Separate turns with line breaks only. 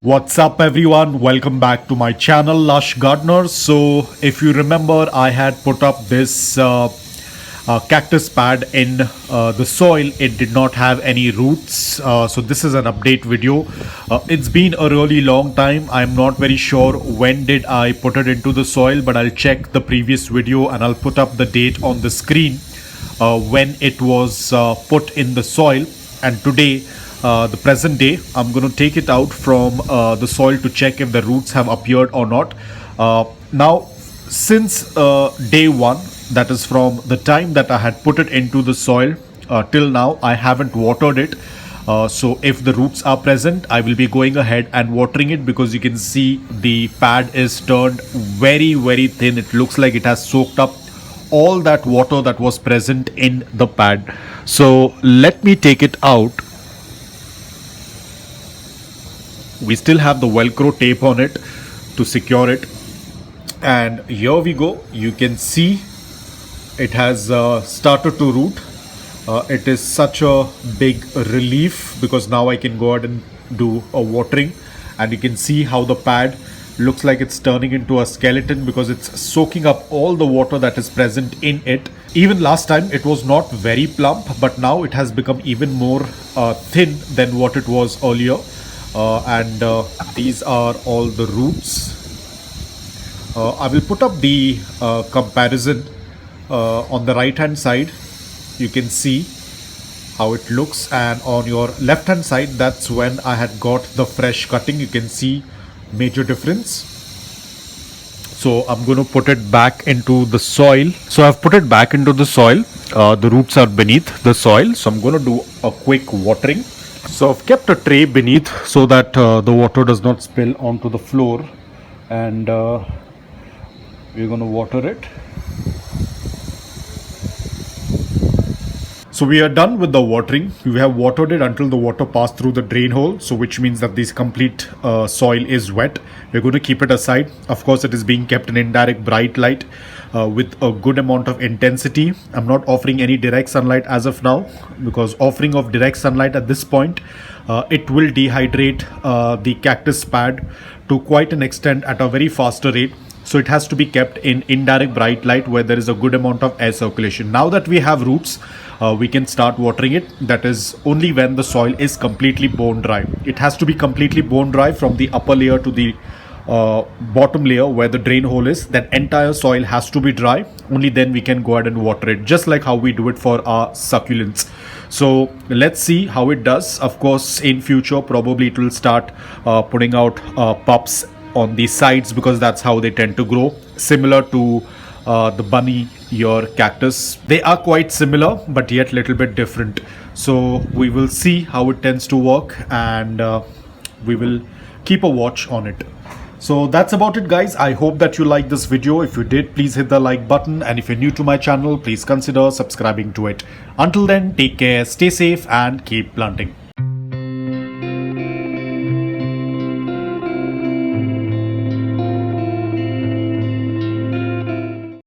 What's up everyone, welcome back to my channel Lush Gardener. So if you remember, I had put up this cactus pad in the soil. It did not have any roots, so this is an update video. It's been a really long time. I'm not very sure when did I put it into the soil, but I'll check the previous video and I'll put up the date on the screen when it was put in the soil. And today, the present day, I'm going to take it out from the soil to check if the roots have appeared or not. Now, since day one, that is from the time that I had put it into the soil till now, I haven't watered it. So if the roots are present, I will be going ahead and watering it, because you can see the pad is turned very, very thin. It looks like it has soaked up all that water that was present in the pad. So let me take it out. We still have the velcro tape on it to secure it, and here we go. You can see it has started to root. It is such a big relief, because now I can go ahead and do a watering, and you can see how the pad looks like it's turning into a skeleton, because it's soaking up all the water that is present in it. Even last time it was not very plump, but now it has become even more thin than what it was earlier. And these are all the roots. I will put up the comparison on the right hand side. You can see how it looks, and on your left hand side, that's when I had got the fresh cutting. You can see major difference. So I'm going to put it back into the soil. So I've put it back into the soil. The roots are beneath the soil, so I'm going to do a quick watering. So I've kept a tray beneath so that the water does not spill onto the floor, and we're going to water it. So we are done with the watering. We have watered it until the water passed through the drain hole, so which means that this complete soil is wet. We're going to keep it aside. Of course, it is being kept in indirect bright light with a good amount of intensity. I'm not offering any direct sunlight as of now, because offering of direct sunlight at this point, it will dehydrate the cactus pad to quite an extent at a very faster rate. So it has to be kept in indirect bright light where there is a good amount of air circulation. Now that we have roots, we can start watering it. That is only when the soil is completely bone dry. It has to be completely bone dry from the upper layer to the bottom layer where the drain hole is. That entire soil has to be dry. Only then we can go ahead and water it, just like how we do it for our succulents. So let's see how it does. Of course, in future, probably it will start putting out pups on the sides, because that's how they tend to grow, similar to the bunny ear cactus. They are quite similar, but yet little bit different. So we will see how it tends to work, and we will keep a watch on it. So that's about it, guys. I hope that you liked this video. If you did, please hit the like button, and if you're new to my channel, please consider subscribing to it. Until then, take care, stay safe, and keep planting.